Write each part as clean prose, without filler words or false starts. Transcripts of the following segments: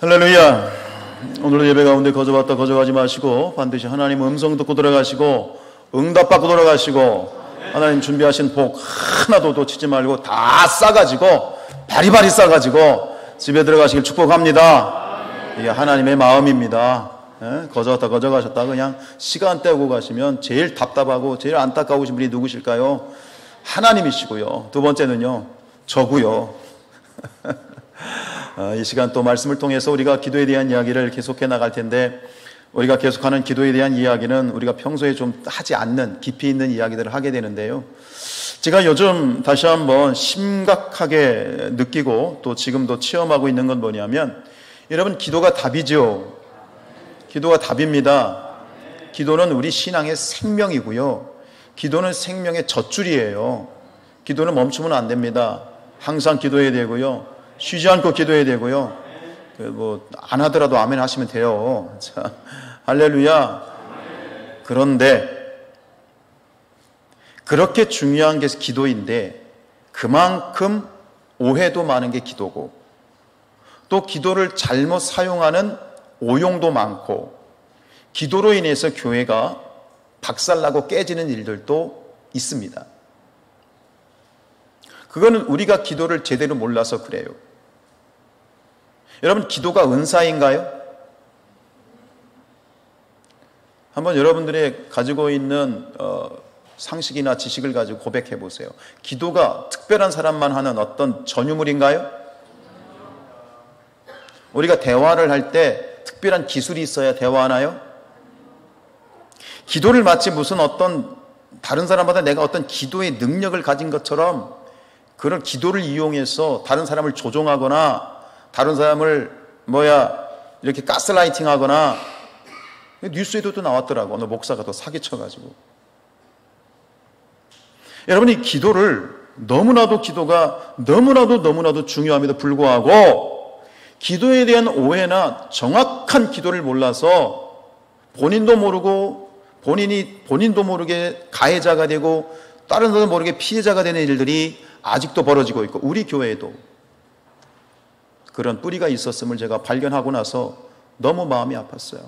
할렐루야. 오늘도 예배 가운데 거저봤다 거저가지 마시고 반드시 하나님 음성 듣고 들어가시고 응답받고 돌아가시고 하나님 준비하신 복 하나도 놓치지 말고 다 싸가지고 바리바리 싸가지고 집에 들어가시길 축복합니다. 이게 하나님의 마음입니다. 거저갔다 거저가셨다 그냥 시간 때우고 가시면 제일 답답하고 제일 안타까우신 분이 누구실까요? 하나님이시고요. 두 번째는요, 저고요. 이 시간 또 말씀을 통해서 우리가 기도에 대한 이야기를 계속해 나갈 텐데, 우리가 계속하는 기도에 대한 이야기는 우리가 평소에 좀 하지 않는 깊이 있는 이야기들을 하게 되는데요. 제가 요즘 다시 한번 심각하게 느끼고 또 지금도 체험하고 있는 건 뭐냐면, 여러분, 기도가 답이죠. 기도가 답입니다. 기도는 우리 신앙의 생명이고요. 기도는 생명의 젖줄이에요. 기도는 멈추면 안 됩니다. 항상 기도해야 되고요. 쉬지 않고 기도해야 되고요. 안 하더라도 아멘 하시면 돼요. 자, 할렐루야. 그런데 그렇게 중요한 게 기도인데 그만큼 오해도 많은 게 기도고, 또 기도를 잘못 사용하는 오용도 많고, 기도로 인해서 교회가 박살나고 깨지는 일들도 있습니다. 그거는 우리가 기도를 제대로 몰라서 그래요. 여러분, 기도가 은사인가요? 한번 여러분들이 가지고 있는 상식이나 지식을 가지고 고백해 보세요. 기도가 특별한 사람만 하는 어떤 전유물인가요? 우리가 대화를 할 때 특별한 기술이 있어야 대화하나요? 기도를 마치 무슨 어떤 다른 사람보다 내가 어떤 기도의 능력을 가진 것처럼 그런 기도를 이용해서 다른 사람을 조종하거나 다른 사람을 이렇게 가스라이팅 하거나, 뉴스에도 또 나왔더라고. 어느 목사가 또 사기쳐가지고. 여러분이 기도를 기도가 너무나도 중요함에도 불구하고 기도에 대한 오해나 정확한 기도를 몰라서 본인도 모르게 가해자가 되고 다른 사람도 모르게 피해자가 되는 일들이 아직도 벌어지고 있고, 우리 교회에도 그런 뿌리가 있었음을 제가 발견하고 나서 너무 마음이 아팠어요.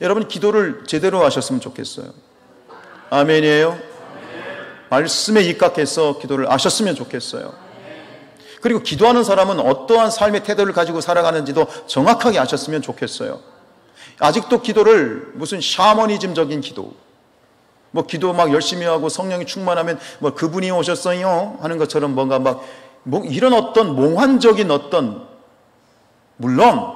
여러분, 기도를 제대로 하셨으면 좋겠어요. 아멘이에요? 말씀에 입각해서 기도를 하셨으면 좋겠어요. 그리고 기도하는 사람은 어떠한 삶의 태도를 가지고 살아가는지도 정확하게 아셨으면 좋겠어요. 아직도 기도를 무슨 샤머니즘적인 기도, 기도 막 열심히 하고 성령이 충만하면 그분이 오셨어요 하는 것처럼 이런 어떤 몽환적인 물론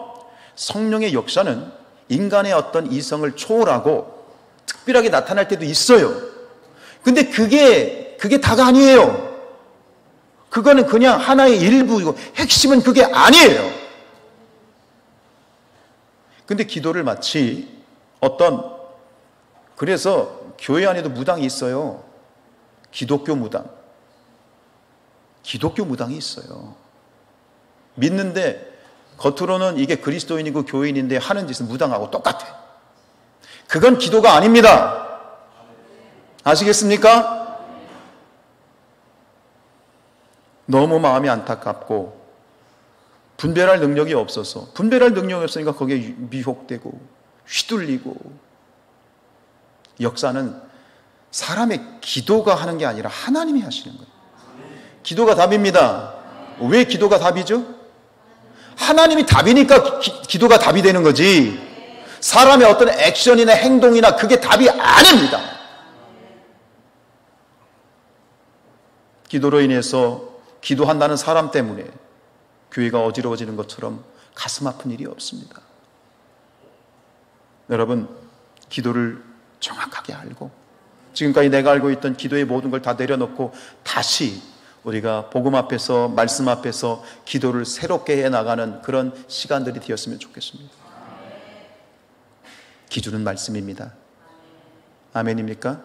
성령의 역사는 인간의 어떤 이성을 초월하고 특별하게 나타날 때도 있어요. 근데 그게 다가 아니에요. 그거는 그냥 하나의 일부이고 핵심은 그게 아니에요. 근데 기도를 마치 그래서 교회 안에도 무당이 있어요. 기독교 무당이 있어요. 믿는데 겉으로는 이게 그리스도인이고 교인인데 하는 짓은 무당하고 똑같아. 그건 기도가 아닙니다. 아시겠습니까? 너무 마음이 안타깝고, 분별할 능력이 없으니까 거기에 미혹되고 휘둘리고, 역사는 사람의 기도가 하는 게 아니라 하나님이 하시는 거예요. 기도가 답입니다. 왜 기도가 답이죠? 하나님이 답이니까 기도가 답이 되는 거지, 사람의 어떤 액션이나 행동이나 그게 답이 아닙니다. 기도로 인해서 기도한다는 사람 때문에 교회가 어지러워지는 것처럼 가슴 아픈 일이 없습니다. 여러분, 기도를 정확하게 알고 지금까지 내가 알고 있던 기도의 모든 걸 다 내려놓고 다시 우리가 복음 앞에서, 말씀 앞에서 기도를 새롭게 해나가는 그런 시간들이 되었으면 좋겠습니다. 기준은 말씀입니다. 아멘입니까?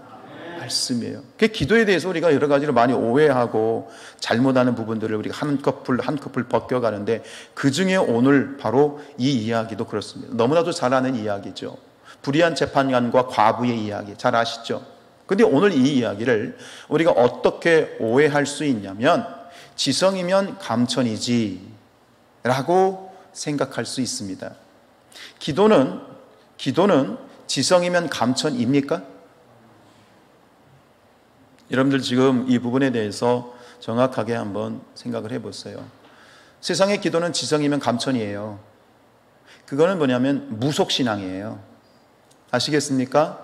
말씀이에요. 그 기도에 대해서 우리가 여러 가지로 많이 오해하고 잘못하는 부분들을 우리가 한 커플 벗겨가는데, 그 중에 오늘 바로 이 이야기도 그렇습니다. 너무나도 잘 아는 이야기죠. 불의한 재판관과 과부의 이야기 잘 아시죠? 근데 오늘 이 이야기를 우리가 어떻게 오해할 수 있냐면, 지성이면 감천이지 라고 생각할 수 있습니다. 기도는 지성이면 감천입니까? 여러분들 지금 이 부분에 대해서 정확하게 한번 생각을 해보세요. 세상의 기도는 지성이면 감천이에요. 그거는 뭐냐면 무속신앙이에요. 아시겠습니까?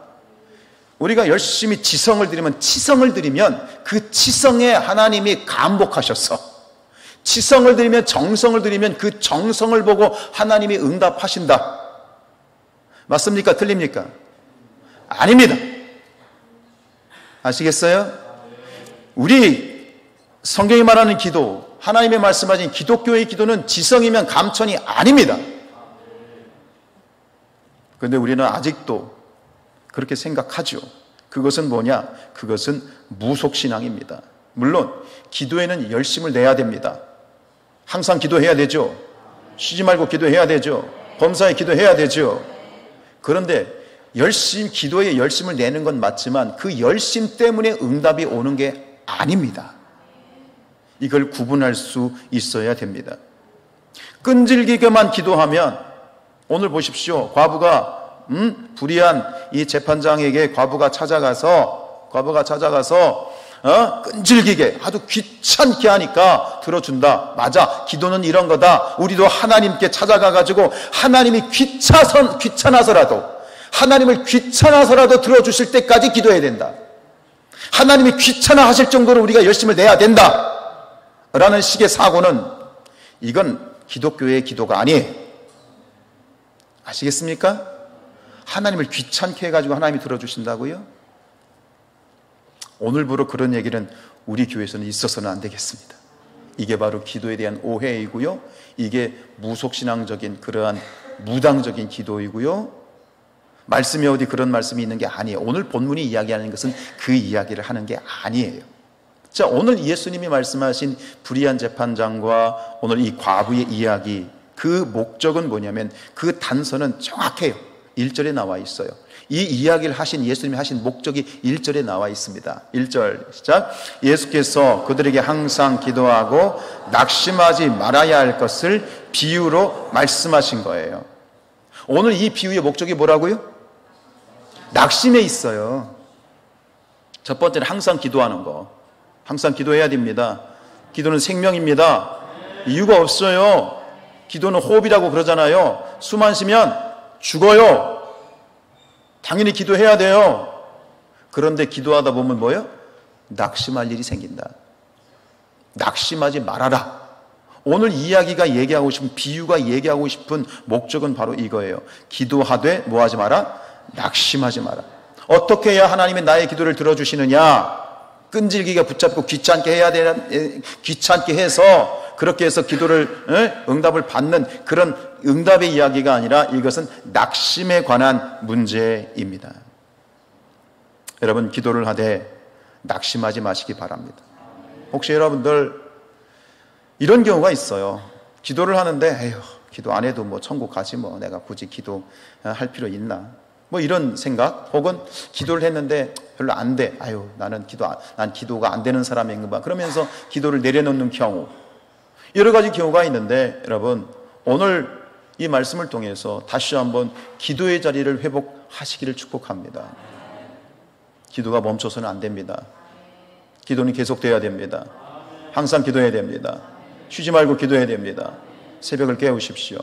우리가 열심히 지성을 드리면, 치성을 드리면 그 치성에 하나님이 감복하셔서, 치성을 드리면, 정성을 드리면 그 정성을 보고 하나님이 응답하신다. 맞습니까? 틀립니까? 아닙니다. 아시겠어요? 우리 성경이 말하는 기도, 하나님의 말씀하신 기독교의 기도는 지성이면 감천이 아닙니다. 그런데 우리는 아직도 그렇게 생각하죠. 그것은 뭐냐? 그것은 무속신앙입니다. 물론 기도에는 열심을 내야 됩니다. 항상 기도해야 되죠. 쉬지 말고 기도해야 되죠. 범사에 기도해야 되죠. 그런데 기도에 열심을 내는 건 맞지만 그 열심 때문에 응답이 오는 게 아닙니다. 이걸 구분할 수 있어야 됩니다. 끈질기게만 기도하면, 오늘 보십시오. 과부가 불의한 이 재판장에게 과부가 찾아가서 끈질기게 아주 귀찮게 하니까 들어준다. 맞아, 기도는 이런 거다. 우리도 하나님께 찾아가가지고 하나님이 귀찮아서라도 들어주실 때까지 기도해야 된다. 하나님이 귀찮아하실 정도로 우리가 열심을 내야 된다 라는 식의 사고는, 이건 기독교의 기도가 아니에요. 아시겠습니까? 하나님을 귀찮게 해가지고 하나님이 들어주신다고요? 오늘부로 그런 얘기는 우리 교회에서는 있어서는 안 되겠습니다. 이게 바로 기도에 대한 오해이고요, 이게 무속신앙적인 그러한 무당적인 기도이고요, 말씀이 어디 그런 말씀이 있는 게 아니에요. 오늘 본문이 이야기하는 것은 그 이야기를 하는 게 아니에요. 자, 오늘 예수님이 말씀하신 불의한 재판장과 오늘 이 과부의 이야기, 그 목적은 뭐냐면, 그 단서는 정확해요. 1절에 나와 있어요. 이 이야기를 하신, 예수님이 하신 목적이 1절에 나와 있습니다. 1절 시작. 예수께서 그들에게 항상 기도하고 낙심하지 말아야 할 것을 비유로 말씀하신 거예요. 오늘 이 비유의 목적이 뭐라고요? 낙심에 있어요. 첫 번째는 항상 기도하는 거. 항상 기도해야 됩니다. 기도는 생명입니다. 이유가 없어요. 기도는 호흡이라고 그러잖아요. 숨 안 쉬면 죽어요. 당연히 기도해야 돼요. 그런데 기도하다 보면 뭐예요? 낙심할 일이 생긴다. 낙심하지 말아라. 오늘 이야기가 얘기하고 싶은, 비유가 얘기하고 싶은 목적은 바로 이거예요. 기도하되 뭐하지 마라? 낙심하지 마라. 어떻게 해야 하나님이 나의 기도를 들어주시느냐? 끈질기게 붙잡고 귀찮게 해서 그렇게 해서 기도를 응답을 받는 그런 응답의 이야기가 아니라, 이것은 낙심에 관한 문제입니다. 여러분, 기도를 하되 낙심하지 마시기 바랍니다. 혹시 여러분들 이런 경우가 있어요. 기도를 하는데 에휴, 기도 안 해도 뭐 천국 가지 뭐, 내가 굳이 기도할 필요 있나, 뭐 이런 생각, 혹은 기도를 했는데 별로 안 돼. 난 기도가 안 되는 사람인가 봐. 그러면서 기도를 내려놓는 경우, 여러 가지 경우가 있는데, 여러분, 오늘 이 말씀을 통해서 다시 한번 기도의 자리를 회복하시기를 축복합니다. 기도가 멈춰서는 안 됩니다. 기도는 계속돼야 됩니다. 항상 기도해야 됩니다. 쉬지 말고 기도해야 됩니다. 새벽을 깨우십시오.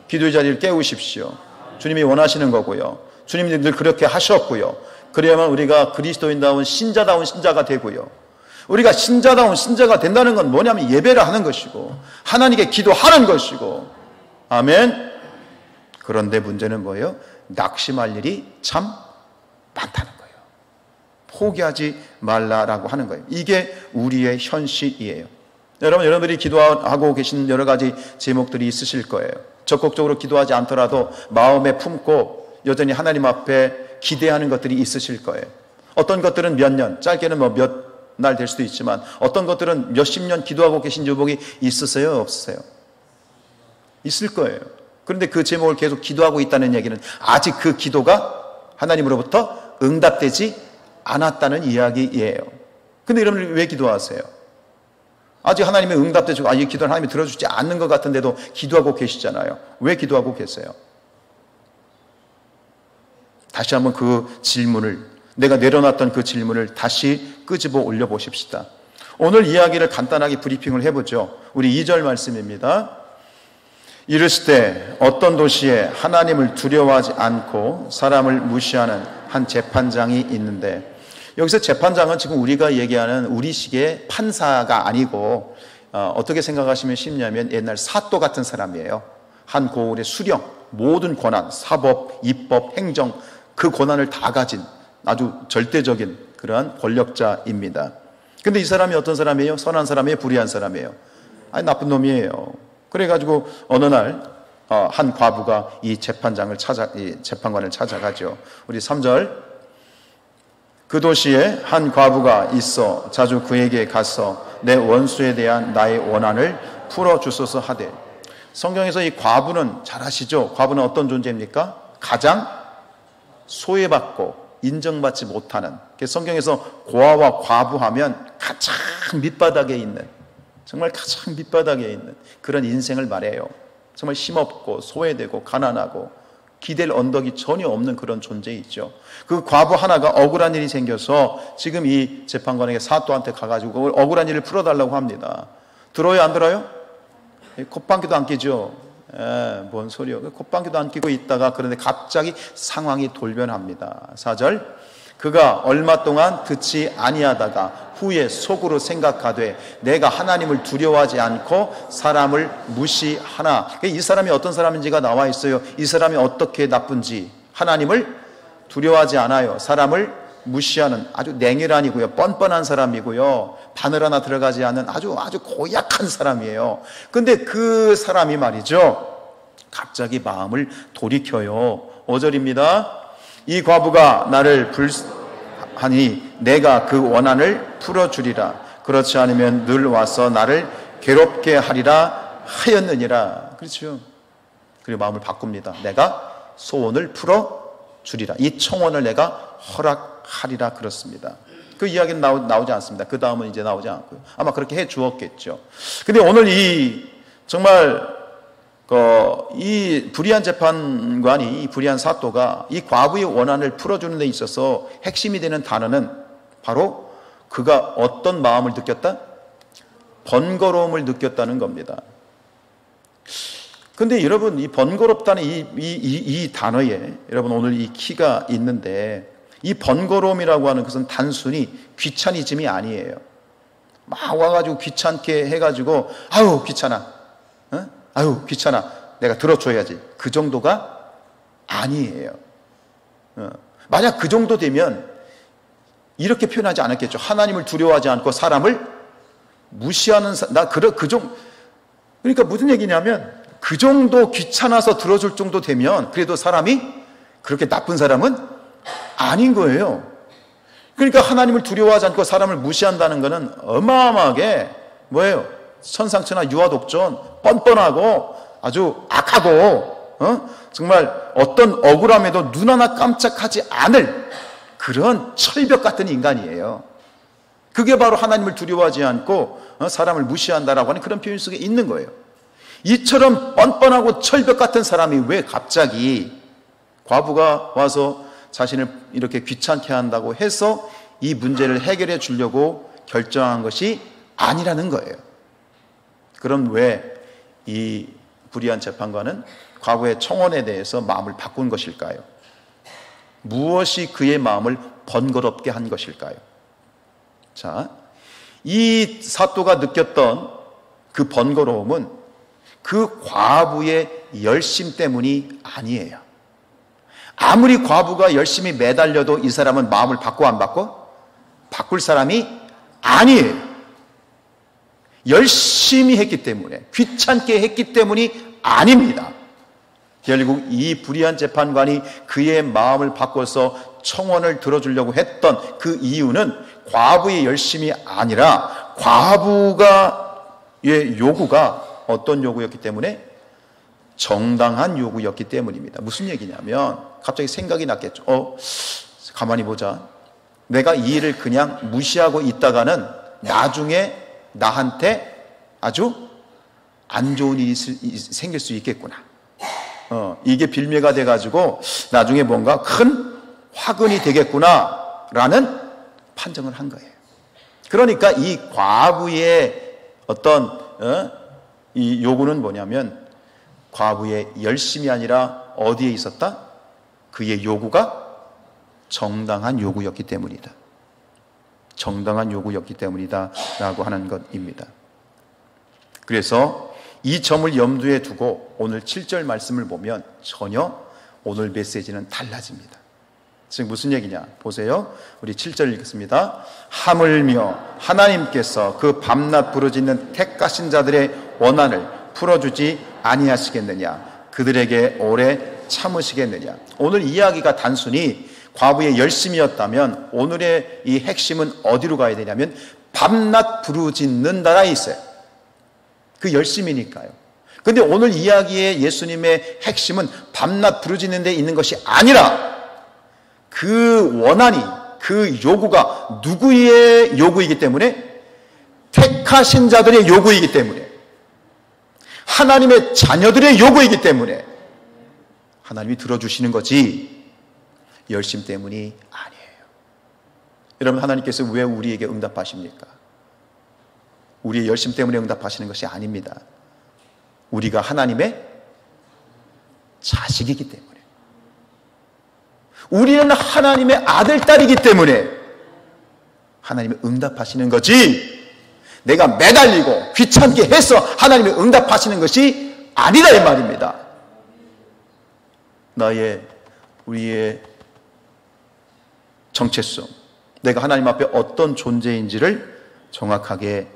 기도의 자리를 깨우십시오. 주님이 원하시는 거고요. 주님이 늘 그렇게 하셨고요. 그래야만 우리가 그리스도인다운 신자다운 신자가 되고요. 우리가 신자다운 신자가 된다는 건 뭐냐면 예배를 하는 것이고 하나님께 기도하는 것이고, 아멘. 그런데 문제는 뭐예요? 낙심할 일이 참 많다는 거예요. 포기하지 말라라고 하는 거예요. 이게 우리의 현실이에요. 여러분들이 기도하고 계신 여러 가지 제목들이 있으실 거예요. 적극적으로 기도하지 않더라도 마음에 품고 여전히 하나님 앞에 기대하는 것들이 있으실 거예요. 어떤 것들은 몇 년, 짧게는 뭐 몇 날 될 수도 있지만, 어떤 것들은 몇십 년 기도하고 계신 제목이 있으세요? 없으세요? 있을 거예요. 그런데 그 제목을 계속 기도하고 있다는 얘기는 아직 그 기도가 하나님으로부터 응답되지 않았다는 이야기예요. 근데 여러분 왜 기도하세요? 아직 하나님의 응답도 주고 이 기도는 하나님이 들어주지 않는 것 같은데도 기도하고 계시잖아요. 왜 기도하고 계세요? 다시 한번 그 질문을, 내가 내려놨던 그 질문을 다시 끄집어 올려보십시다. 오늘 이야기를 간단하게 브리핑을 해보죠. 우리 2절 말씀입니다. 이르시되 어떤 도시에 하나님을 두려워하지 않고 사람을 무시하는 한 재판장이 있는데, 여기서 재판장은 지금 우리가 얘기하는 우리식의 판사가 아니고 어떻게 생각하시면 쉽냐면 옛날 사또 같은 사람이에요. 한 고을의 수령, 모든 권한, 사법, 입법, 행정, 그 권한을 다 가진 아주 절대적인 그러한 권력자입니다. 근데 이 사람이 어떤 사람이에요? 선한 사람이에요? 불의한 사람이에요? 아니, 나쁜 놈이에요. 그래가지고 어느 날 한 과부가 이 재판관을 찾아가죠. 우리 3절. 그 도시에 한 과부가 있어 자주 그에게 가서 내 원수에 대한 나의 원한을 풀어주소서 하되. 성경에서 이 과부는 잘 아시죠? 과부는 어떤 존재입니까? 가장 소외받고 인정받지 못하는, 성경에서 고아와 과부하면 가장 밑바닥에 있는, 정말 가장 밑바닥에 있는 그런 인생을 말해요. 정말 힘없고 소외되고 가난하고 기댈 언덕이 전혀 없는 그런 존재이죠. 그 과부 하나가 억울한 일이 생겨서 지금 이 재판관에게 사또한테 가가지고 억울한 일을 풀어달라고 합니다. 들어요, 안 들어요? 콧방귀도 안 끼죠. 뭔 소리요? 콧방귀도 안 끼고 있다가 그런데 갑자기 상황이 돌변합니다. 4절. 그가 얼마 동안 듣지 아니하다가 후에 속으로 생각하되 내가 하나님을 두려워하지 않고 사람을 무시하나. 이 사람이 어떤 사람인지가 나와 있어요. 이 사람이 어떻게 나쁜지. 하나님을 두려워하지 않아요. 사람을 무시하는 아주 냉혈한이고요, 뻔뻔한 사람이고요, 바늘 하나 들어가지 않는 아주 고약한 사람이에요. 근데 그 사람이 말이죠, 갑자기 마음을 돌이켜요. 5절입니다. 이 과부가 나를 불하니 내가 그 원한을 풀어주리라. 그렇지 않으면 늘 와서 나를 괴롭게 하리라 하였느니라. 그렇죠. 그리고 마음을 바꿉니다. 내가 소원을 풀어주리라. 이 청원을 내가 허락하리라. 그렇습니다. 그 이야기는 나오지 않습니다. 그 다음은 이제 나오지 않고요. 아마 그렇게 해 주었겠죠. 근데 오늘 정말 이 불의한 재판관이, 이 불의한 사또가 이 과부의 원한을 풀어주는 데 있어서 핵심이 되는 단어는 바로 그가 어떤 마음을 느꼈다? 번거로움을 느꼈다는 겁니다. 근데 여러분, 이 번거롭다는 이 단어에 여러분 오늘 이 키가 있는데, 이 번거로움이라고 하는 것은 단순히 귀차니즘이 아니에요. 막 와가지고 귀찮게 해가지고 아유 귀찮아, 아유 귀찮아, 내가 들어줘야지, 그 정도가 아니에요. 만약 그 정도 되면 이렇게 표현하지 않았겠죠. 하나님을 두려워하지 않고 사람을 무시하는 그러니까 무슨 얘기냐면, 그 정도 귀찮아서 들어줄 정도 되면 그래도 사람이 그렇게 나쁜 사람은 아닌 거예요. 그러니까 하나님을 두려워하지 않고 사람을 무시한다는 것은 어마어마하게 뭐예요? 천상천하 유아독존, 뻔뻔하고 아주 악하고 정말 어떤 억울함에도 눈 하나 깜짝하지 않을 그런 철벽 같은 인간이에요. 그게 바로 하나님을 두려워하지 않고 사람을 무시한다라고 하는 그런 표현 속에 있는 거예요. 이처럼 뻔뻔하고 철벽 같은 사람이 왜 갑자기 과부가 와서 자신을 이렇게 귀찮게 한다고 해서 이 문제를 해결해 주려고 결정한 것이 아니라는 거예요. 그럼 왜 이 불의한 재판관은 과거의 청원에 대해서 마음을 바꾼 것일까요? 무엇이 그의 마음을 번거롭게 한 것일까요? 자, 이 사또가 느꼈던 그 번거로움은 그 과부의 열심 때문이 아니에요. 아무리 과부가 열심히 매달려도 이 사람은 마음을 바꿔 안 바꿔? 바꿀 사람이 아니에요. 열심히 했기 때문에, 귀찮게 했기 때문이 아닙니다. 결국 이 불의한 재판관이 그의 마음을 바꿔서 청원을 들어주려고 했던 그 이유는 과부의 열심이 아니라 과부의 요구가 어떤 요구였기 때문에? 정당한 요구였기 때문입니다. 무슨 얘기냐면, 갑자기 생각이 났겠죠. 가만히 보자. 내가 이 일을 그냥 무시하고 있다가는 나중에 나한테 아주 안 좋은 일이 생길 수 있겠구나. 이게 빌미가 돼가지고 나중에 뭔가 큰 화근이 되겠구나 라는 판정을 한 거예요. 그러니까 이 과부의 어떤 이 요구는 뭐냐면 과부의 열심이 아니라 어디에 있었다? 그의 요구가 정당한 요구였기 때문이다. 정당한 요구였기 때문이다 라고 하는 것입니다. 그래서 이 점을 염두에 두고 오늘 7절 말씀을 보면 전혀 오늘 메시지는 달라집니다. 지금 무슨 얘기냐? 보세요. 우리 7절 읽겠습니다. 하물며 하나님께서 그 밤낮 부르짖는 택하신 자들의 원한을 풀어주지 아니하시겠느냐? 그들에게 오래 참으시겠느냐? 오늘 이야기가 단순히 과부의 열심이었다면 오늘의 이 핵심은 어디로 가야 되냐면 밤낮 부르짖는다에 있어요. 그 열심이니까요. 그런데 오늘 이야기의 예수님의 핵심은 밤낮 부르짖는 데 있는 것이 아니라 그 원한이, 그 요구가 누구의 요구이기 때문에? 택하신 자들의 요구이기 때문에, 하나님의 자녀들의 요구이기 때문에 하나님이 들어주시는 거지 열심 때문이 아니에요. 여러분, 하나님께서 왜 우리에게 응답하십니까? 우리의 열심 때문에 응답하시는 것이 아닙니다. 우리가 하나님의 자식이기 때문에, 우리는 하나님의 아들, 딸이기 때문에 하나님이 응답하시는 거지, 내가 매달리고 귀찮게 해서 하나님이 응답하시는 것이 아니다 이 말입니다. 우리의 정체성, 내가 하나님 앞에 어떤 존재인지를 정확하게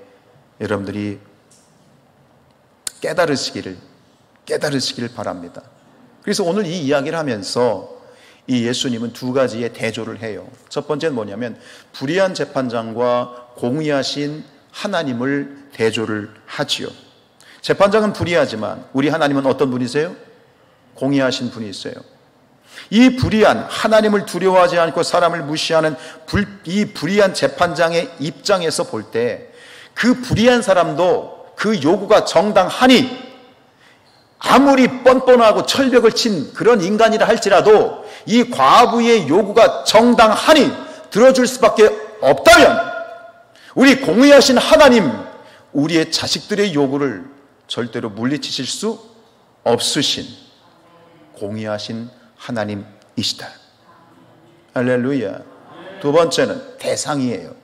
여러분들이 깨달으시기를 바랍니다. 그래서 오늘 이 이야기를 하면서 이 예수님은 두 가지의 대조를 해요. 첫 번째는 뭐냐면 불의한 재판장과 공의하신 하나님을 대조를 하지요. 재판장은 불의하지만 우리 하나님은 어떤 분이세요? 공의하신 분이세요. 이 불의한, 하나님을 두려워하지 않고 사람을 무시하는 이 불의한 재판장의 입장에서 볼 때 그 불의한 사람도 그 요구가 정당하니, 아무리 뻔뻔하고 철벽을 친 그런 인간이라 할지라도 이 과부의 요구가 정당하니 들어줄 수밖에 없다면 우리 공의하신 하나님, 우리의 자식들의 요구를 절대로 물리치실 수 없으신 공의하신 하나님이시다. 할렐루야. 두 번째는 대상이에요.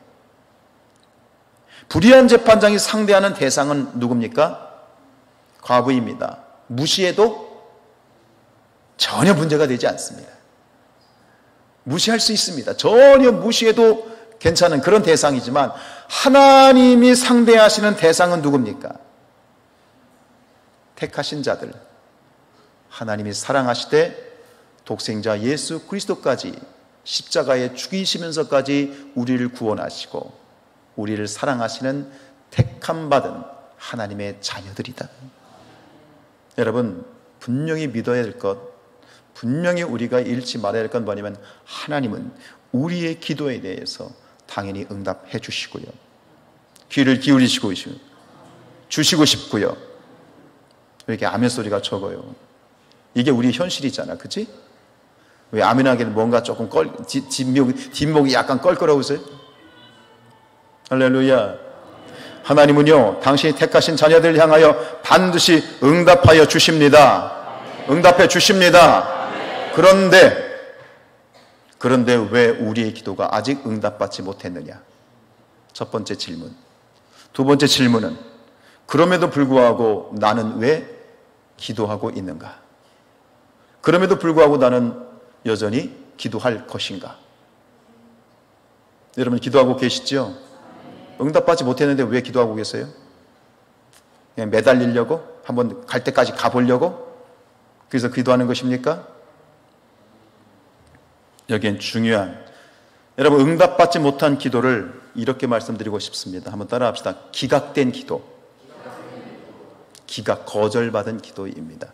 불의한 재판장이 상대하는 대상은 누굽니까? 과부입니다. 무시해도 전혀 문제가 되지 않습니다. 무시할 수 있습니다. 전혀 무시해도 괜찮은 그런 대상이지만 하나님이 상대하시는 대상은 누굽니까? 택하신 자들, 하나님이 사랑하시되 독생자 예수 그리스도까지 십자가에 죽이시면서까지 우리를 구원하시고 우리를 사랑하시는 택함받은 하나님의 자녀들이다. 여러분, 분명히 믿어야 될 것, 분명히 우리가 잃지 말아야 할 건 뭐냐면 하나님은 우리의 기도에 대해서 당연히 응답해 주시고요, 귀를 기울이시고 주시고 싶고요. 이렇게 아멘 소리가 적어요. 이게 우리 현실이잖아, 그치? 왜 아멘하기는 뭔가 조금 뒷목이 약간 껄끄러우세요? 할렐루야. 하나님은요, 당신이 택하신 자녀들을 향하여 반드시 응답하여 주십니다. 응답해 주십니다. 그런데 왜 우리의 기도가 아직 응답받지 못했느냐? 첫 번째 질문. 두 번째 질문은 그럼에도 불구하고 나는 왜 기도하고 있는가? 그럼에도 불구하고 나는 여전히 기도할 것인가? 여러분, 기도하고 계시죠? 응답받지 못했는데 왜 기도하고 계세요? 그냥 매달리려고? 한번 갈 때까지 가보려고? 그래서 기도하는 것입니까? 여기엔 중요한, 여러분, 응답받지 못한 기도를 이렇게 말씀드리고 싶습니다. 한번 따라합시다. 기각된 기도, 기각, 거절받은 기도입니다.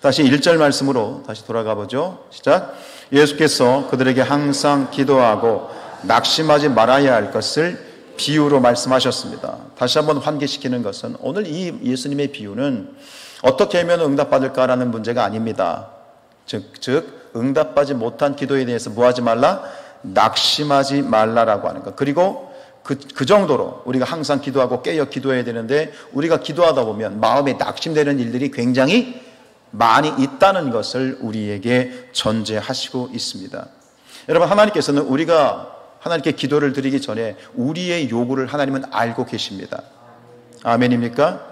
다시 1절 말씀으로 다시 돌아가 보죠. 시작. 예수께서 그들에게 항상 기도하고 낙심하지 말아야 할 것을 비유로 말씀하셨습니다. 다시 한번 환기시키는 것은 오늘 이 예수님의 비유는 어떻게 하면 응답받을까라는 문제가 아닙니다. 즉 응답받지 못한 기도에 대해서 뭐하지 말라? 낙심하지 말라라고 하는 것. 그리고 그 정도로 우리가 항상 기도하고 깨어 기도해야 되는데 우리가 기도하다 보면 마음에 낙심되는 일들이 굉장히 많이 있다는 것을 우리에게 전제하시고 있습니다. 여러분, 하나님께서는 우리가 하나님께 기도를 드리기 전에 우리의 요구를 하나님은 알고 계십니다. 아멘입니까?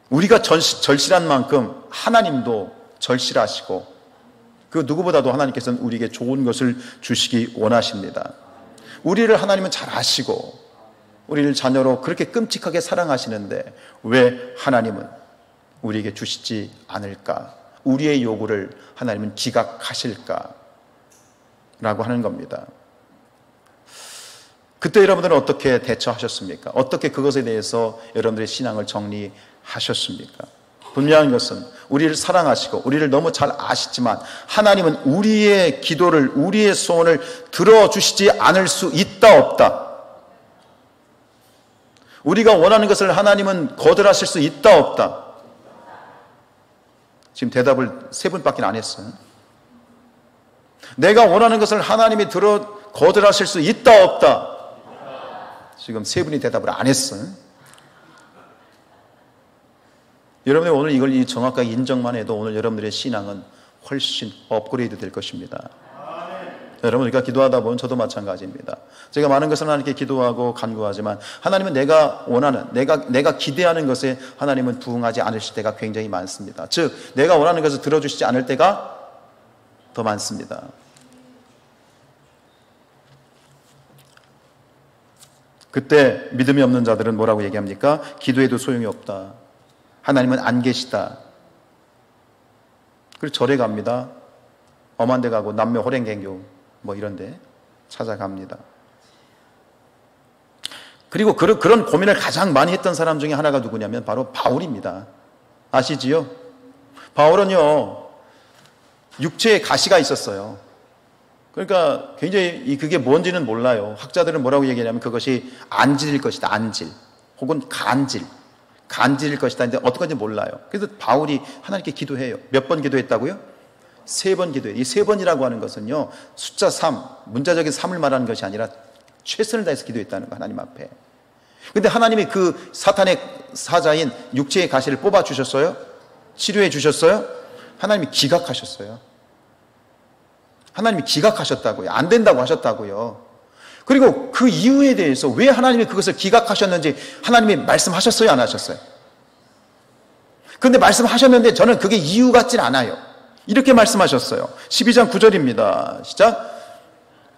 우리가 절실한 만큼 하나님도 절실하시고 그 누구보다도 하나님께서는 우리에게 좋은 것을 주시기 원하십니다. 우리를 하나님은 잘 아시고 우리를 자녀로 그렇게 끔찍하게 사랑하시는데 왜 하나님은 우리에게 주시지 않을까? 우리의 요구를 하나님은 기각하실까? 라고 하는 겁니다. 그때 여러분들은 어떻게 대처하셨습니까? 어떻게 그것에 대해서 여러분들의 신앙을 정리하셨습니까? 분명한 것은 우리를 사랑하시고 우리를 너무 잘 아시지만 하나님은 우리의 기도를, 우리의 소원을 들어주시지 않을 수 있다 없다. 우리가 원하는 것을 하나님은 거절하실 수 있다 없다. 지금 대답을 3분밖에 안 했어요. 내가 원하는 것을 하나님이 거절하실 수 있다 없다. 지금 3분이 대답을 안 했어요. 여러분이 오늘 이걸 정확하게 인정만 해도 오늘 여러분들의 신앙은 훨씬 업그레이드 될 것입니다. 여러분, 우리가 기도하다 보면 저도 마찬가지입니다. 제가 많은 것을 하나님께 기도하고 간구하지만 하나님은 내가 원하는, 내가 기대하는 것에 하나님은 부응하지 않으실 때가 굉장히 많습니다. 즉 내가 원하는 것을 들어주시지 않을 때가 더 많습니다. 그때 믿음이 없는 자들은 뭐라고 얘기합니까? 기도해도 소용이 없다. 하나님은 안 계시다. 그리고 절에 갑니다. 엄한 데 가고 남묘 호랭갱교 뭐 이런 데 찾아갑니다. 그리고 그런 고민을 가장 많이 했던 사람 중에 하나가 누구냐면 바로 바울입니다. 아시지요? 바울은요, 육체에 가시가 있었어요. 그러니까 굉장히 그게 뭔지는 몰라요. 학자들은 뭐라고 얘기하냐면 그것이 안질일 것이다. 안질. 혹은 간질일 것이다. 근데 어떤 건지 몰라요. 그래서 바울이 하나님께 기도해요. 몇 번 기도했다고요? 3번 기도해요. 이 3번이라고 하는 것은요, 숫자 3, 문자적인 3을 말하는 것이 아니라 최선을 다해서 기도했다는 거, 하나님 앞에. 근데 하나님이 그 사탄의 사자인 육체의 가시를 뽑아 주셨어요? 치료해 주셨어요? 하나님이 기각하셨어요. 하나님이 기각하셨다고요. 안 된다고 하셨다고요. 그리고 그 이유에 대해서 왜 하나님이 그것을 기각하셨는지 하나님이 말씀하셨어요? 안 하셨어요? 그런데 말씀하셨는데 저는 그게 이유 같진 않아요. 이렇게 말씀하셨어요. 12장 9절입니다. 시작.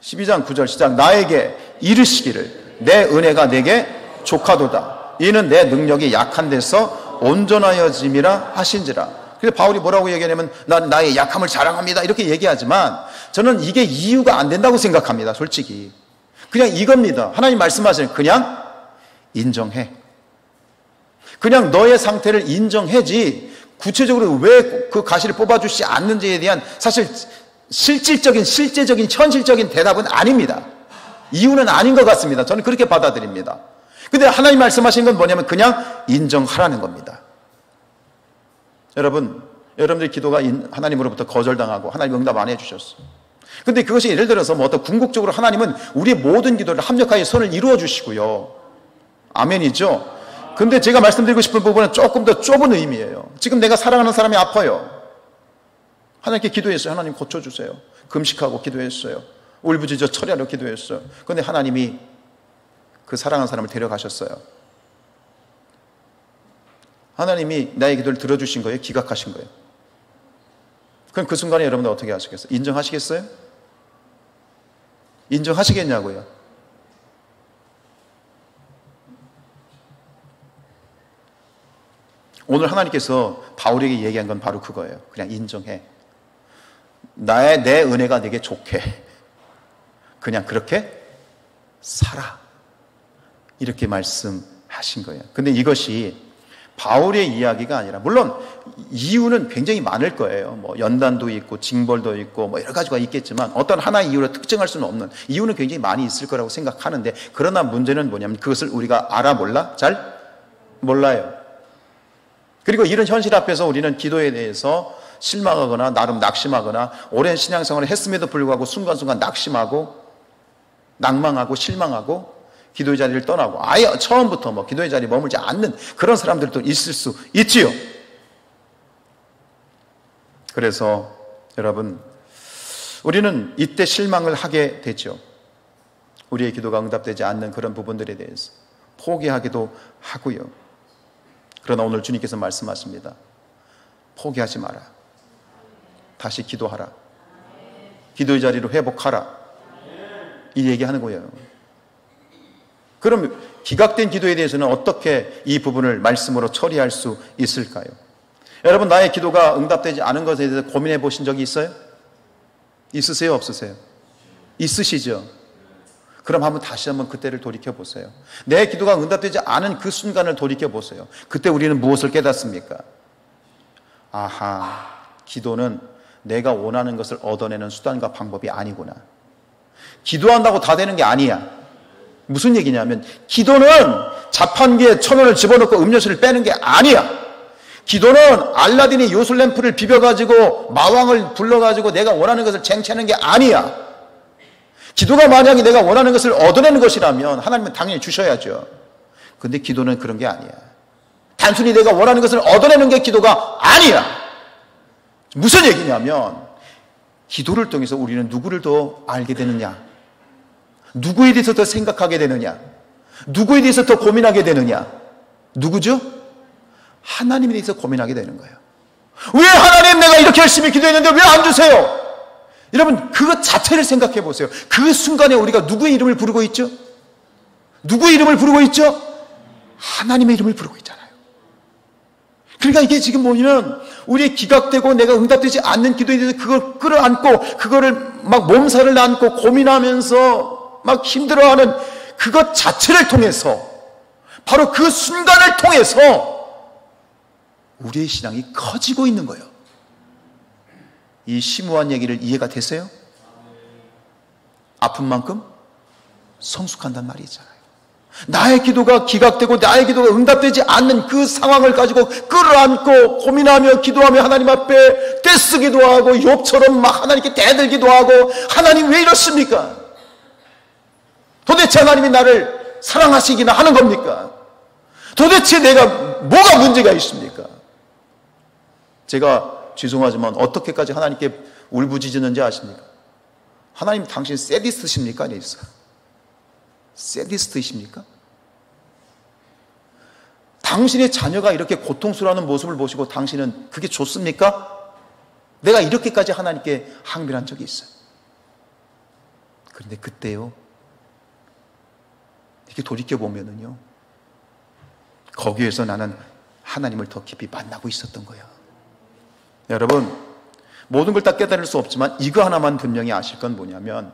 12장 9절 시작. 나에게 이르시기를 내 은혜가 내게 족하도다. 이는 내 능력이 약한 데서 온전하여짐이라 하신지라. 그래서 바울이 뭐라고 얘기하냐면 난 나의 약함을 자랑합니다. 이렇게 얘기하지만 저는 이게 이유가 안 된다고 생각합니다. 솔직히. 그냥 이겁니다. 하나님 말씀하시는 그냥 인정해. 그냥 너의 상태를 인정해지 구체적으로 왜 그 가시를 뽑아주시지 않는지에 대한 사실 실제적인 현실적인 대답은 아닙니다. 이유는 아닌 것 같습니다. 저는 그렇게 받아들입니다. 근데 하나님 말씀하신 건 뭐냐면 그냥 인정하라는 겁니다. 여러분들의 기도가 하나님으로부터 거절당하고 하나님 응답 안 해주셨어요. 근데 그것이 예를 들어서 뭐 어떤 궁극적으로 하나님은 우리의 모든 기도를 합력하여 선을 이루어 주시고요. 아멘이죠? 근데 제가 말씀드리고 싶은 부분은 조금 더 좁은 의미예요. 지금 내가 사랑하는 사람이 아파요. 하나님께 기도했어요. 하나님 고쳐주세요. 금식하고 기도했어요. 울부짖어 처리하려 기도했어요. 그런데 하나님이 그 사랑하는 사람을 데려가셨어요. 하나님이 나의 기도를 들어주신 거예요? 기각하신 거예요? 그럼 그 순간에 여러분들 어떻게 하시겠어요? 인정하시겠어요? 인정하시겠냐고요? 오늘 하나님께서 바울에게 얘기한 건 바로 그거예요. 그냥 인정해. 내 은혜가 내게 좋게. 그냥 그렇게 살아. 이렇게 말씀하신 거예요. 근데 이것이 바울의 이야기가 아니라, 물론 이유는 굉장히 많을 거예요. 뭐 연단도 있고 징벌도 있고 뭐 여러 가지가 있겠지만 어떤 하나의 이유로 특정할 수는 없는 이유는 굉장히 많이 있을 거라고 생각하는데, 그러나 문제는 뭐냐면 그것을 우리가 알아 몰라? 잘 몰라요. 그리고 이런 현실 앞에서 우리는 기도에 대해서 실망하거나 나름 낙심하거나 오랜 신앙생활을 했음에도 불구하고 순간순간 낙심하고 낭망하고 실망하고 기도의 자리를 떠나고 아예 처음부터 뭐 기도의 자리에 머물지 않는 그런 사람들도 있을 수 있지요. 그래서 여러분, 우리는 이때 실망을 하게 되죠. 우리의 기도가 응답되지 않는 그런 부분들에 대해서 포기하기도 하고요. 그러나 오늘 주님께서 말씀하십니다. 포기하지 마라. 다시 기도하라. 기도의 자리로 회복하라. 이 얘기하는 거예요. 그럼 기각된 기도에 대해서는 어떻게 이 부분을 말씀으로 처리할 수 있을까요? 여러분, 나의 기도가 응답되지 않은 것에 대해서 고민해 보신 적이 있어요? 있으세요? 없으세요? 있으시죠? 그럼 다시 한번 그때를 돌이켜 보세요. 내 기도가 응답되지 않은 그 순간을 돌이켜 보세요. 그때 우리는 무엇을 깨닫습니까? 아하, 기도는 내가 원하는 것을 얻어내는 수단과 방법이 아니구나. 기도한다고 다 되는 게 아니야. 무슨 얘기냐면 기도는 자판기에 1,000원을 집어넣고 음료수를 빼는 게 아니야. 기도는 알라딘이 요술램프를 비벼가지고 마왕을 불러가지고 내가 원하는 것을 쟁취하는 게 아니야. 기도가 만약에 내가 원하는 것을 얻어내는 것이라면 하나님은 당연히 주셔야죠. 근데 기도는 그런 게 아니야. 단순히 내가 원하는 것을 얻어내는 게 기도가 아니야. 무슨 얘기냐면 기도를 통해서 우리는 누구를 더 알게 되느냐, 누구에 대해서 더 생각하게 되느냐, 누구에 대해서 더 고민하게 되느냐. 누구죠? 하나님에 대해서 고민하게 되는 거예요. 왜 하나님, 내가 이렇게 열심히 기도했는데 왜 안 주세요? 여러분, 그것 자체를 생각해 보세요. 그 순간에 우리가 누구의 이름을 부르고 있죠? 누구의 이름을 부르고 있죠? 하나님의 이름을 부르고 있잖아요. 그러니까 이게 지금 뭐냐면 우리의 기각되고 내가 응답되지 않는 기도에 대해서 그걸 끌어안고 그거를 막 몸살을 안고 고민하면서 막 힘들어하는 그것 자체를 통해서, 바로 그 순간을 통해서 우리의 신앙이 커지고 있는 거예요. 이 심오한 얘기를 이해가 되세요? 아픈 만큼 성숙한단 말이 있잖아요. 나의 기도가 기각되고 나의 기도가 응답되지 않는 그 상황을 가지고 끌어안고 고민하며 기도하며 하나님 앞에 떼쓰기도 하고 욥처럼 막 하나님께 대들기도 하고, 하나님 왜 이러십니까? 도대체 하나님이 나를 사랑하시기나 하는 겁니까? 도대체 내가 뭐가 문제가 있습니까? 제가 죄송하지만 어떻게까지 하나님께 울부짖었는지 아십니까? 하나님, 당신 세디스트십니까? 아니겠어? 세디스트이십니까? 당신의 자녀가 이렇게 고통스러워하는 모습을 보시고 당신은 그게 좋습니까? 내가 이렇게까지 하나님께 항변한 적이 있어요. 그런데 그때요, 이렇게 돌이켜보면은요, 거기에서 나는 하나님을 더 깊이 만나고 있었던 거예요. 여러분, 모든 걸 다 깨달을 수 없지만 이거 하나만 분명히 아실 건 뭐냐면,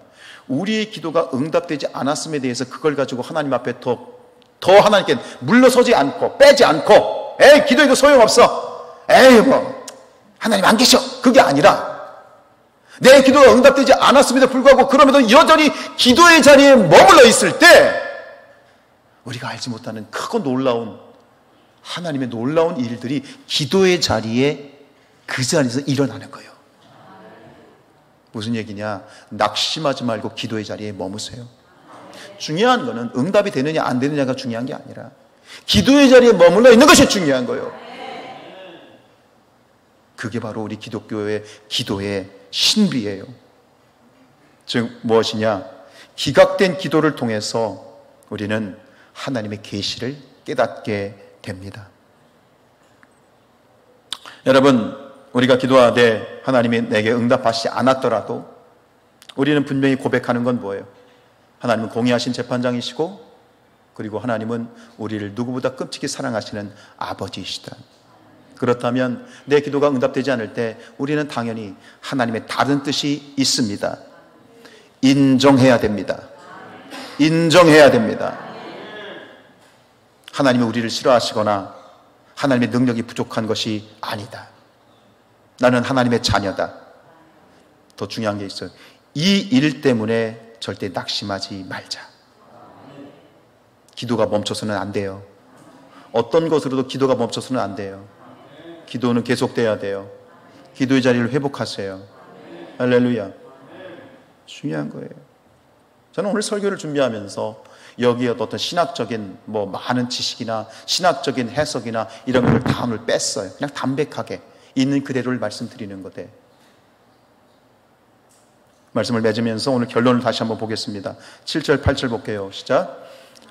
우리의 기도가 응답되지 않았음에 대해서 그걸 가지고 하나님 앞에 더 하나님께 물러서지 않고 빼지 않고, 에이 기도해도 소용없어, 에이 뭐 하나님 안 계셔, 그게 아니라 내 기도가 응답되지 않았음에도 불구하고 그럼에도 여전히 기도의 자리에 머물러 있을 때 우리가 알지 못하는 크고 놀라운 하나님의 놀라운 일들이 기도의 자리에, 그 자리에서 일어나는 거예요. 무슨 얘기냐? 낙심하지 말고 기도의 자리에 머무세요. 중요한 거는 응답이 되느냐 안 되느냐가 중요한 게 아니라 기도의 자리에 머물러 있는 것이 중요한 거예요. 그게 바로 우리 기독교의 기도의 신비예요. 즉 무엇이냐? 기각된 기도를 통해서 우리는 하나님의 계시를 깨닫게 됩니다. 여러분, 우리가 기도하되 하나님이 내게 응답하시지 않았더라도 우리는 분명히 고백하는 건 뭐예요? 하나님은 공의하신 재판장이시고, 그리고 하나님은 우리를 누구보다 끔찍히 사랑하시는 아버지이시다. 그렇다면 내 기도가 응답되지 않을 때 우리는 당연히 하나님의 다른 뜻이 있습니다. 인정해야 됩니다. 인정해야 됩니다. 하나님이 우리를 싫어하시거나 하나님의 능력이 부족한 것이 아니다. 나는 하나님의 자녀다. 더 중요한 게 있어요. 이 일 때문에 절대 낙심하지 말자. 기도가 멈춰서는 안 돼요. 어떤 것으로도 기도가 멈춰서는 안 돼요. 기도는 계속돼야 돼요. 기도의 자리를 회복하세요. 할렐루야. 중요한 거예요. 저는 오늘 설교를 준비하면서 여기에 어떤 신학적인 많은 지식이나 신학적인 해석이나 이런 것을 다 오늘 뺐어요. 그냥 담백하게 있는 그대로를 말씀드리는 거대. 말씀을 맺으면서 오늘 결론을 다시 한번 보겠습니다. 7절 8절 볼게요. 시작.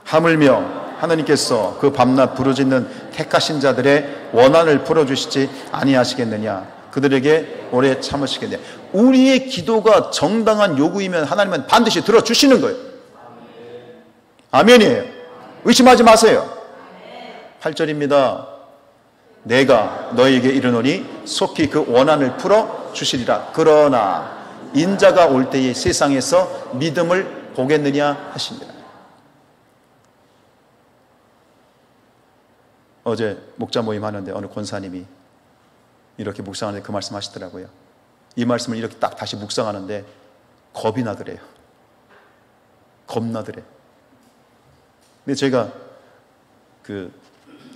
하물며 하나님께서 그 밤낮 부르짖는 택하신 자들의 원한을 풀어주시지 아니하시겠느냐. 그들에게 오래 참으시겠느냐. 우리의 기도가 정당한 요구이면 하나님은 반드시 들어주시는 거예요. 아멘이에요. 의심하지 마세요. 8절입니다. 내가 너에게 이르노니 속히 그 원한을 풀어주시리라. 그러나 인자가 올 때에 세상에서 믿음을 보겠느냐 하십니다. 어제 목자 모임 하는데 어느 권사님이 이렇게 묵상하는데 그 말씀 하시더라고요. 이 말씀을 이렇게 딱 다시 묵상하는데 겁이 나더래요. 겁나더래. 근데 제가 그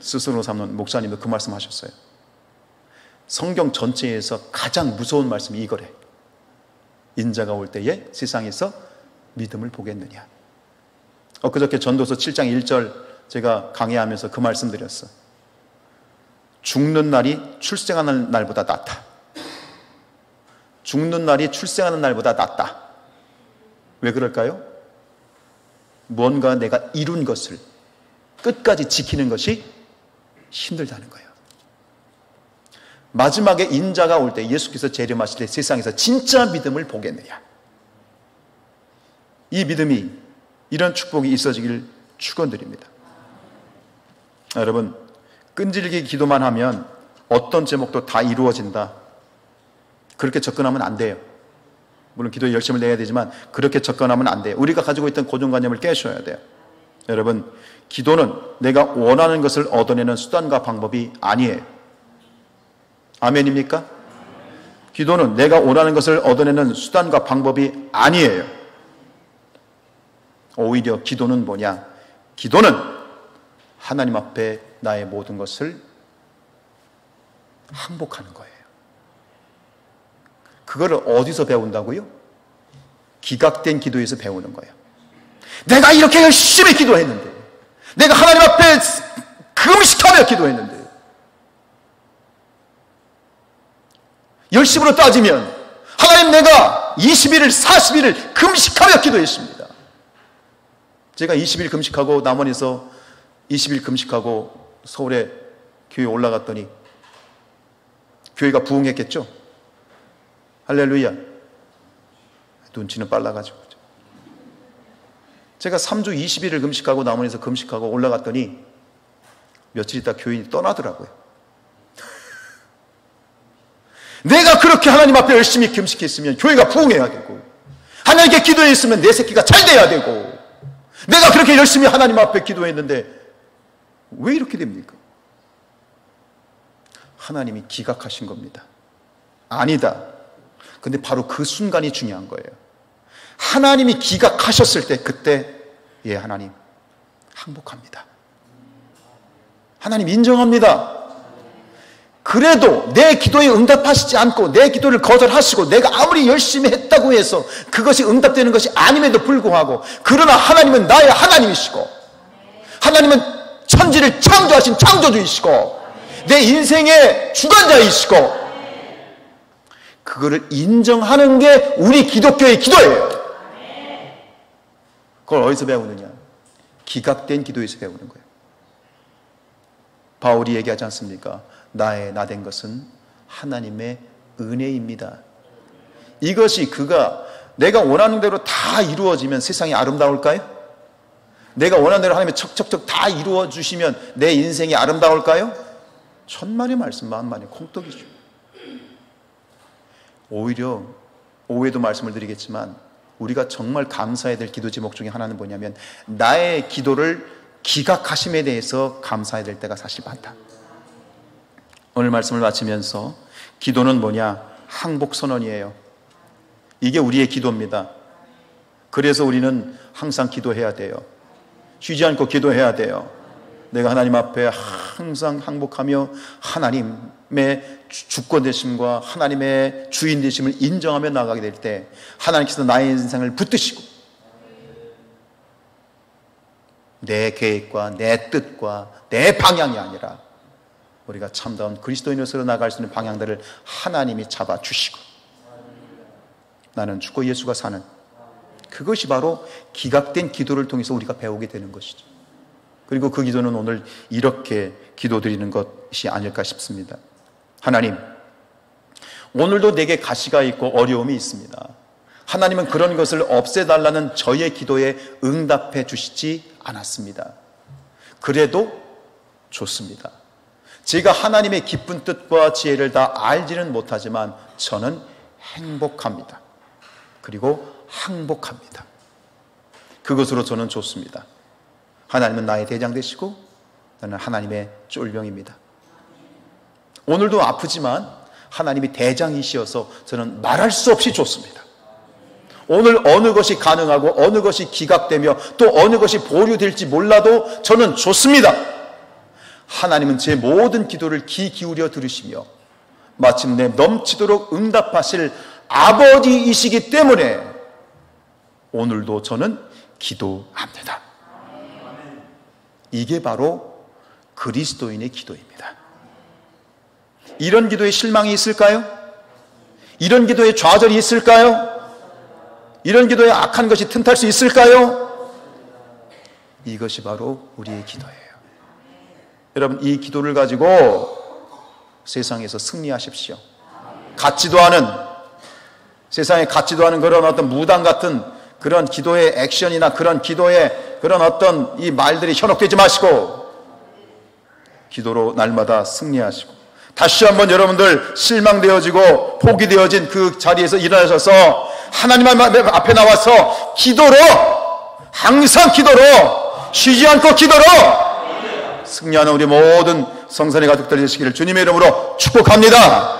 스스로 삼는 목사님도 그 말씀 하셨어요. 성경 전체에서 가장 무서운 말씀이 이거래. 인자가 올 때에 세상에서 믿음을 보겠느냐. 엊그저께 전도서 7장 1절 제가 강의하면서 그 말씀 드렸어. 죽는 날이 출생하는 날보다 낫다. 죽는 날이 출생하는 날보다 낫다. 왜 그럴까요? 무언가 내가 이룬 것을 끝까지 지키는 것이 힘들다는 거예요. 마지막에 인자가 올 때 예수께서 재림하실 때 세상에서 진짜 믿음을 보겠느냐. 이 믿음이 이런 축복이 있어지길 축원드립니다. 여러분, 끈질기게 기도만 하면 어떤 제목도 다 이루어진다. 그렇게 접근하면 안 돼요. 물론 기도에 열심을 내야 되지만 그렇게 접근하면 안 돼요. 우리가 가지고 있던 고정관념을 깨셔야 돼요. 여러분, 기도는 내가 원하는 것을 얻어내는 수단과 방법이 아니에요. 아멘입니까? 기도는 내가 원하는 것을 얻어내는 수단과 방법이 아니에요. 오히려 기도는 뭐냐? 기도는 하나님 앞에 나의 모든 것을 항복하는 거예요. 그거를 어디서 배운다고요? 기각된 기도에서 배우는 거예요. 내가 이렇게 열심히 기도했는데, 내가 하나님 앞에 금식하며 기도했는데, 열심으로 따지면 하나님 내가 20일을 40일을 금식하며 기도했습니다. 제가 20일 금식하고 남원에서 20일 금식하고 서울에 교회 올라갔더니 교회가 부흥했겠죠? 할렐루야. 눈치는 빨라가지고. 제가 3주 20일을 금식하고 남원에서 금식하고 올라갔더니 며칠 있다 교인이 떠나더라고요. 내가 그렇게 하나님 앞에 열심히 금식했으면 교회가 부흥해야 되고, 하나님께 기도했으면 내 새끼가 잘 돼야 되고, 내가 그렇게 열심히 하나님 앞에 기도했는데 왜 이렇게 됩니까? 하나님이 기각하신 겁니다. 아니다. 근데 바로 그 순간이 중요한 거예요. 하나님이 기각하셨을 때 그때 예, 하나님 항복합니다. 하나님 인정합니다. 그래도 내 기도에 응답하시지 않고 내 기도를 거절하시고 내가 아무리 열심히 했다고 해서 그것이 응답되는 것이 아님에도 불구하고, 그러나 하나님은 나의 하나님이시고, 하나님은 천지를 창조하신 창조주이시고 내 인생의 주관자이시고, 그거를 인정하는 게 우리 기독교의 기도예요. 그걸 어디서 배우느냐? 기각된 기도에서 배우는 거예요. 바울이 얘기하지 않습니까? 나의 나된 것은 하나님의 은혜입니다. 이것이 그가 내가 원하는 대로 다 이루어지면 세상이 아름다울까요? 내가 원하는 대로 하나님이 척척척 다 이루어 주시면 내 인생이 아름다울까요? 천만의 말씀 만만의 콩떡이죠. 오히려 오후에도 말씀을 드리겠지만 우리가 정말 감사해야 될 기도 제목 중에 하나는 뭐냐면, 나의 기도를 기각하심에 대해서 감사해야 될 때가 사실 많다. 오늘 말씀을 마치면서 기도는 뭐냐? 항복선언이에요. 이게 우리의 기도입니다. 그래서 우리는 항상 기도해야 돼요. 쉬지 않고 기도해야 돼요. 내가 하나님 앞에 항상 항복하며 하나님의 주권 되심과 하나님의 주인 되심을 인정하며 나가게 될 때 하나님께서 나의 인생을 붙드시고 내 계획과 내 뜻과 내 방향이 아니라 우리가 참다운 그리스도인으로서 나갈 수 있는 방향들을 하나님이 잡아주시고 나는 죽고 예수가 사는, 그것이 바로 기각된 기도를 통해서 우리가 배우게 되는 것이죠. 그리고 그 기도는 오늘 이렇게 기도드리는 것이 아닐까 싶습니다. 하나님, 오늘도 내게 가시가 있고 어려움이 있습니다. 하나님은 그런 것을 없애달라는 저의 기도에 응답해 주시지 않았습니다. 그래도 좋습니다. 제가 하나님의 기쁜 뜻과 지혜를 다 알지는 못하지만 저는 행복합니다. 그리고 항복합니다. 그것으로 저는 좋습니다. 하나님은 나의 대장 되시고 나는 하나님의 쫄병입니다. 오늘도 아프지만 하나님이 대장이시어서 저는 말할 수 없이 좋습니다. 오늘 어느 것이 가능하고 어느 것이 기각되며 또 어느 것이 보류될지 몰라도 저는 좋습니다. 하나님은 제 모든 기도를 귀 기울여 들으시며 마침내 넘치도록 응답하실 아버지이시기 때문에 오늘도 저는 기도합니다. 이게 바로 그리스도인의 기도입니다. 이런 기도에 실망이 있을까요? 이런 기도에 좌절이 있을까요? 이런 기도에 악한 것이 틈탈 수 있을까요? 이것이 바로 우리의 기도예요. 여러분, 이 기도를 가지고 세상에서 승리하십시오. 같지도 않은, 세상에 같지도 않은 그런 어떤 무당 같은 그런 기도의 액션이나 그런 기도의 그런 어떤 이 말들이 현혹되지 마시고 기도로 날마다 승리하시고, 다시 한번 여러분들 실망되어지고 포기되어진 그 자리에서 일어나셔서 하나님 앞에 나와서 기도로, 항상 기도로, 쉬지 않고 기도로 승리하는 우리 모든 성산의 가족들 되시기를 주님의 이름으로 축복합니다.